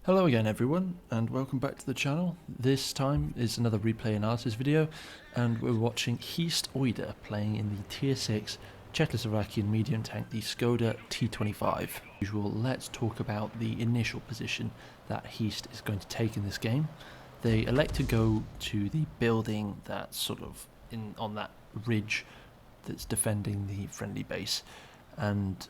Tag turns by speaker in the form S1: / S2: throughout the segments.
S1: Hello again everyone, and welcome back to the channel. This time is another replay analysis video, and we're watching Heastoida playing in the tier 6 Czechoslovakian medium tank, the Skoda T25. As usual, let's talk about the initial position that Heast is going to take in this game. They elect to go to the building that's sort of on that ridge that's defending the friendly base, and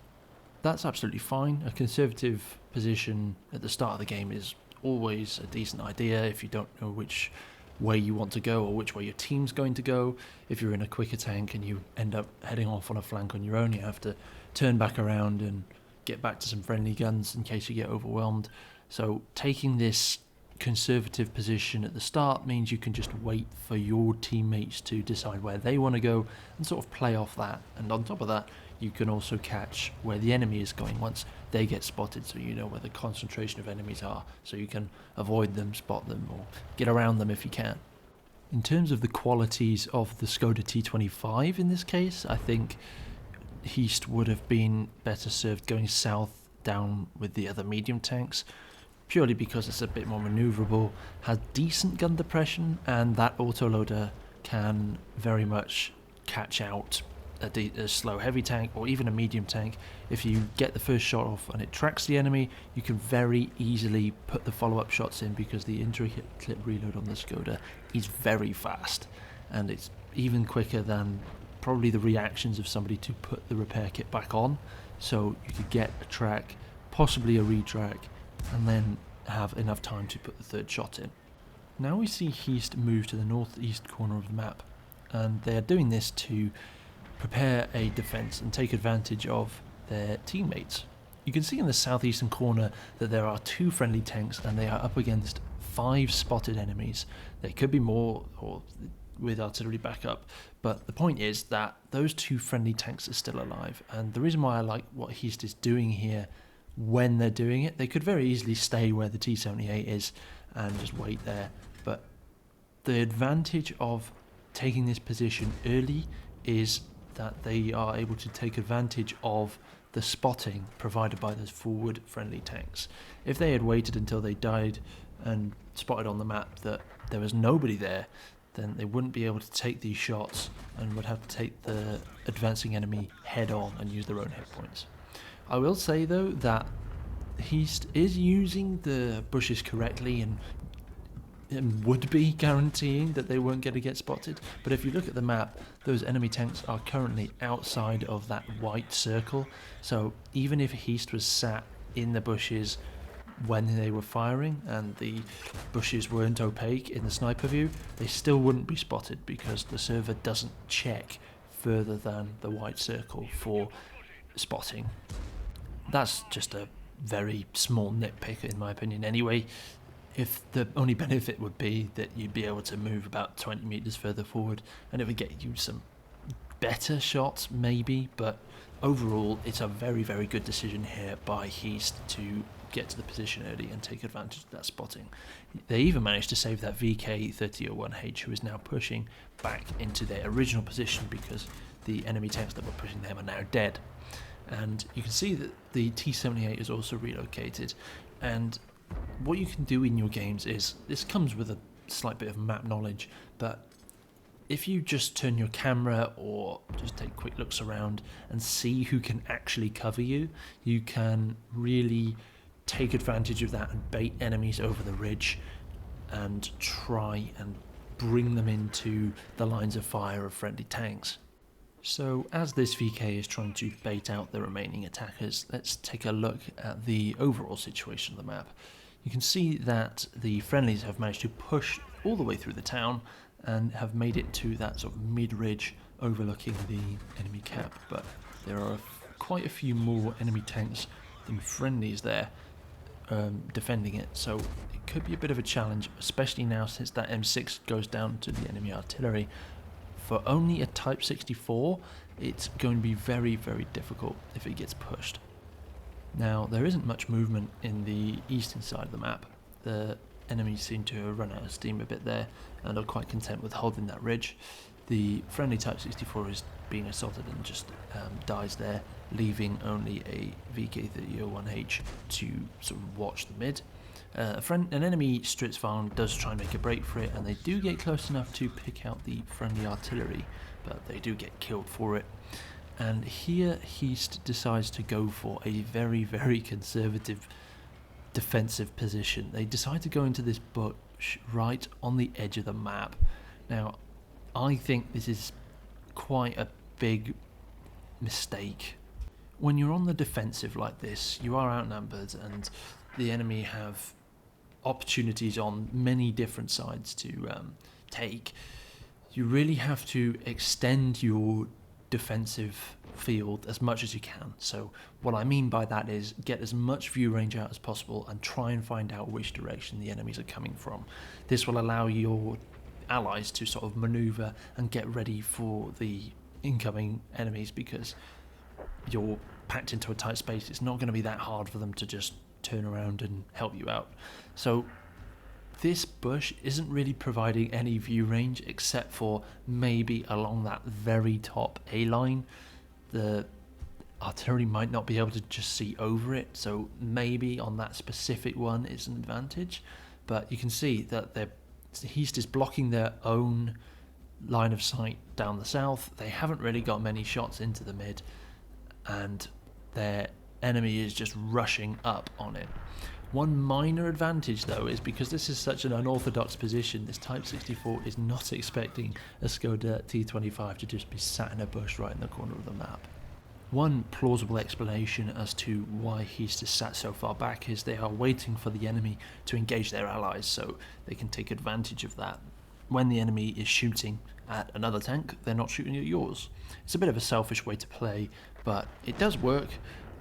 S1: that's absolutely fine. A conservative position at the start of the game is always a decent idea if you don't know which way you want to go or which way your team's going to go. If you're in a quicker tank and you end up heading off on a flank on your own, you have to turn back around and get back to some friendly guns in case you get overwhelmed. So taking this conservative position at the start means you can just wait for your teammates to decide where they want to go and sort of play off that. And on top of that, you can also catch where the enemy is going once they get spotted, so you know where the concentration of enemies are, so you can avoid them, spot them, or get around them if you can. In terms of the qualities of the Skoda T25 in this case, I think Heast would have been better served going south down with the other medium tanks, purely because it's a bit more manoeuvrable, has decent gun depression, and that autoloader can very much catch out a slow heavy tank or even a medium tank. If you get the first shot off and it tracks the enemy, you can very easily put the follow-up shots in because the intra-hit clip reload on the Skoda is very fast, and it's even quicker than probably the reactions of somebody to put the repair kit back on. So you could get a track, possibly a retrack, and then have enough time to put the third shot in. Now we see Heast move to the northeast corner of the map, and they're doing this to prepare a defense and take advantage of their teammates. You can see in the southeastern corner that there are 2 friendly tanks and they are up against 5 spotted enemies. There could be more or with artillery backup, but the point is that those 2 friendly tanks are still alive, and the reason why I like what Heast is doing here when they're doing it, they could very easily stay where the T78 is and just wait there, but the advantage of taking this position early is that they are able to take advantage of the spotting provided by those forward friendly tanks. If they had waited until they died and spotted on the map that there was nobody there, then they wouldn't be able to take these shots and would have to take the advancing enemy head on and use their own hit points. I will say though that Heast is using the bushes correctly and would be guaranteeing that they weren't going to get spotted, but if you look at the map, those enemy tanks are currently outside of that white circle, so even if Heast was sat in the bushes when they were firing and the bushes weren't opaque in the sniper view, they still wouldn't be spotted because the server doesn't check further than the white circle for spotting. That's just a very small nitpick in my opinion anyway. If the only benefit would be that you'd be able to move about 20 meters further forward and it would get you some better shots maybe, but overall it's a very, very good decision here by Heast to get to the position early and take advantage of that spotting. They even managed to save that VK-3001H, who is now pushing back into their original position because the enemy tanks that were pushing them are now dead. And you can see that the T78 is also relocated, and what you can do in your games is, this comes with a slight bit of map knowledge, but if you just turn your camera or just take quick looks around and see who can actually cover you, you can really take advantage of that and bait enemies over the ridge and try and bring them into the lines of fire of friendly tanks. So as this VK is trying to bait out the remaining attackers, let's take a look at the overall situation of the map. You can see that the friendlies have managed to push all the way through the town and have made it to that sort of mid-ridge overlooking the enemy camp, but there are quite a few more enemy tanks than friendlies there defending it, so it could be a bit of a challenge, especially now since that M6 goes down to the enemy artillery. For only a Type 64, it's going to be very, very difficult if it gets pushed. Now, there isn't much movement in the eastern side of the map. The enemies seem to have run out of steam a bit there and are quite content with holding that ridge. The friendly Type 64 is being assaulted and just dies there, leaving only a VK-3001H to sort of watch the mid. An enemy Stritzfarm does try and make a break for it, and they do get close enough to pick out the friendly artillery, but they do get killed for it. And here Heast decides to go for a very, very conservative defensive position. They decide to go into this bush right on the edge of the map. Now, I think this is quite a big mistake. When you're on the defensive like this, you are outnumbered and the enemy have opportunities on many different sides to take. You really have to extend your defensive field as much as you can. So what I mean by that is get as much view range out as possible and try and find out which direction the enemies are coming from. This will allow your allies to sort of maneuver and get ready for the incoming enemies, because you're packed into a tight space. It's not going to be that hard for them to just turn around and help you out. So this bush isn't really providing any view range except for maybe along that very top A line. The artillery might not be able to just see over it, so maybe on that specific one it's an advantage. But you can see that the Heast is blocking their own line of sight down the south. They haven't really got many shots into the mid, and their enemy is just rushing up on it. One minor advantage though is because this is such an unorthodox position, this Type 64 is not expecting a Skoda T25 to just be sat in a bush right in the corner of the map. One plausible explanation as to why Heast is sat so far back is they are waiting for the enemy to engage their allies so they can take advantage of that. When the enemy is shooting at another tank, they're not shooting at yours. It's a bit of a selfish way to play, but it does work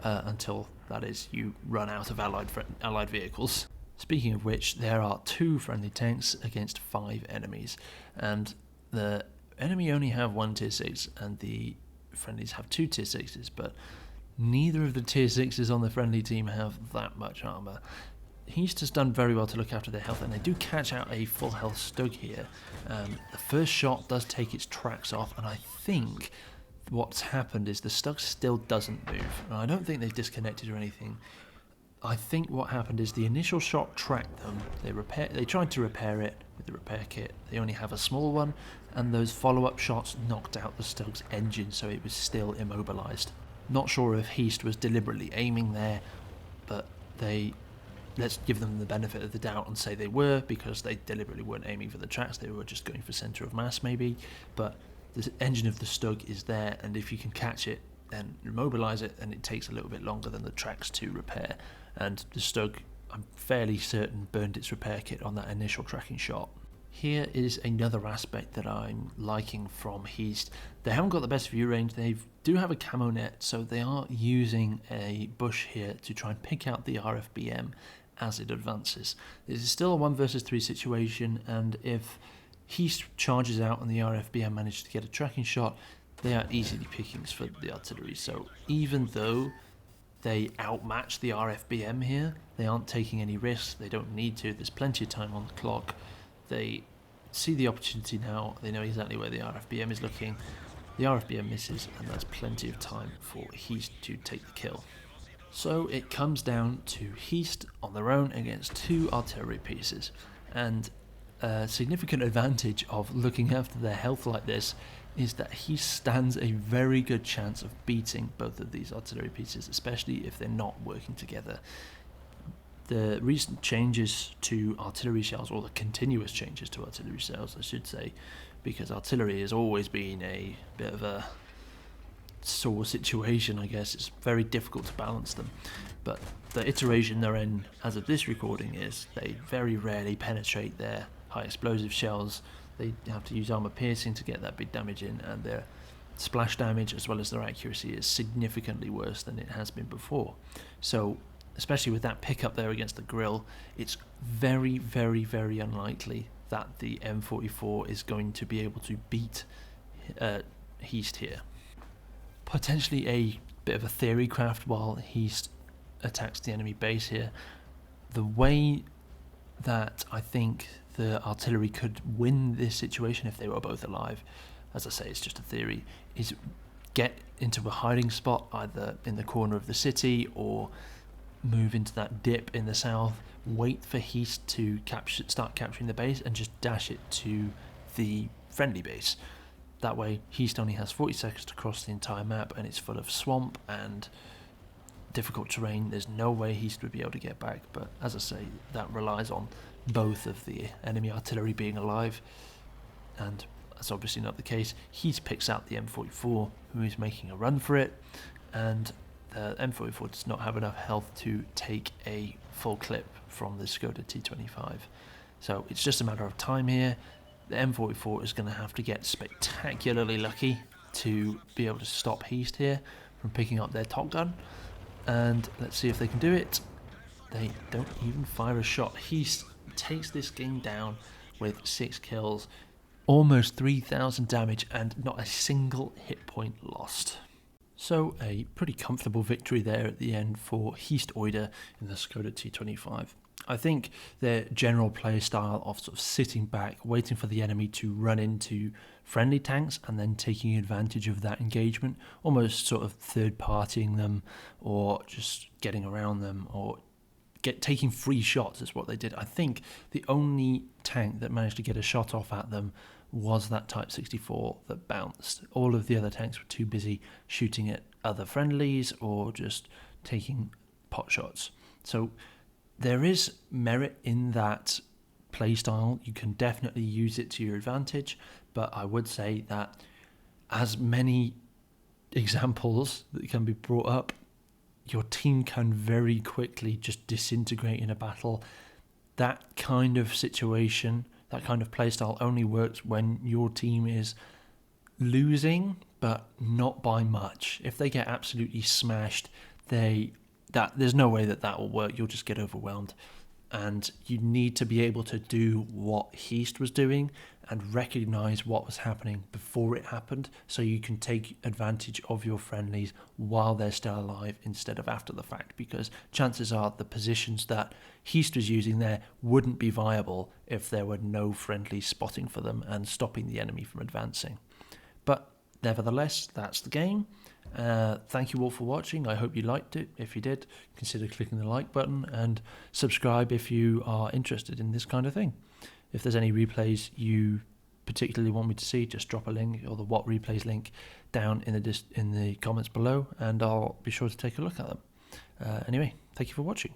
S1: until, that is, you run out of allied vehicles. Speaking of which, there are 2 friendly tanks against 5 enemies, and the enemy only have 1 tier 6 and the friendlies have 2 tier 6s, but neither of the tier 6s on the friendly team have that much armour. Heast has done very well to look after their health, and they do catch out a full health Stug here. The first shot does take its tracks off, and I think what's happened is the Stug still doesn't move. And I don't think they've disconnected or anything. I think what happened is the initial shot tracked them. They tried to repair it with the repair kit. They only have a small one, and those follow-up shots knocked out the Stug's engine, so it was still immobilized. Not sure if Heast was deliberately aiming there, but let's give them the benefit of the doubt and say they were, because they deliberately weren't aiming for the tracks. They were just going for center of mass maybe, but the engine of the Stug is there, and if you can catch it then immobilize it, and it takes a little bit longer than the tracks to repair. And the Stug, I'm fairly certain, burned its repair kit on that initial tracking shot. Here is another aspect that I'm liking from Heast. They haven't got the best view range. They do have a camo net, so they are using a bush here to try and pick out the RFBM as it advances. This is still a 1 versus 3 situation, and if Heast charges out and the RFBM manages to get a tracking shot, they are easily pickings for the artillery. So even though they outmatch the RFBM here, they aren't taking any risks. They don't need to. There's plenty of time on the clock. They see the opportunity now. They know exactly where the RFBM is looking. The RFBM misses, and that's plenty of time for Heast to take the kill. So it comes down to Heast on their own against 2 artillery pieces, and a significant advantage of looking after their health like this is that he stands a very good chance of beating both of these artillery pieces, especially if they're not working together. The recent changes to artillery shells, or the continuous changes to artillery shells I should say, because artillery has always been a bit of a sore situation, I guess. It's very difficult to balance them, but the iteration they're in as of this recording is they very rarely penetrate their high explosive shells. They have to use armor piercing to get that big damage in, and their splash damage as well as their accuracy is significantly worse than it has been before. So especially with that pickup there against the grill, it's very, very, very unlikely that the M44 is going to be able to beat Heast here. Potentially a bit of a theory craft while Heast attacks the enemy base here. The way that I think the artillery could win this situation if they were both alive, as I say, it's just a theory, is get into a hiding spot either in the corner of the city or move into that dip in the south, wait for Heast to start capturing the base, and just dash it to the friendly base. That way, Heast only has 40 seconds to cross the entire map, and it's full of swamp and difficult terrain. There's no way Heast would be able to get back, but as I say, that relies on both of the enemy artillery being alive, and that's obviously not the case. Heast picks out the M44, who is making a run for it, and the M44 does not have enough health to take a full clip from the Skoda T25. So it's just a matter of time here. The M44 is going to have to get spectacularly lucky to be able to stop Heast here from picking up their top gun. And let's see if they can do it. They don't even fire a shot. Heast takes this game down with 6 kills, almost 3,000 damage, and not a single hit point lost. So a pretty comfortable victory there at the end for Heastoida in the Skoda T25. I think their general play style of sort of sitting back, waiting for the enemy to run into friendly tanks and then taking advantage of that engagement, almost sort of third-partying them or just getting around them or taking free shots is what they did. I think the only tank that managed to get a shot off at them was that Type 64 that bounced. All of the other tanks were too busy shooting at other friendlies or just taking pot shots. So there is merit in that playstyle. You can definitely use it to your advantage, but I would say that as many examples that can be brought up, your team can very quickly just disintegrate in a battle. That kind of situation, that kind of playstyle only works when your team is losing, but not by much. If they get absolutely smashed, there's no way that will work. You'll just get overwhelmed. And you need to be able to do what Heast was doing and recognize what was happening before it happened, so you can take advantage of your friendlies while they're still alive instead of after the fact, because chances are the positions that Heast was using there wouldn't be viable if there were no friendlies spotting for them and stopping the enemy from advancing. But nevertheless, that's the game. Thank you all for watching. I hope you liked it. If you did, consider clicking the like button and subscribe if you are interested in this kind of thing. If there's any replays you particularly want me to see, just drop a link or the what replays link down in the comments below, and I'll be sure to take a look at them. Anyway, thank you for watching.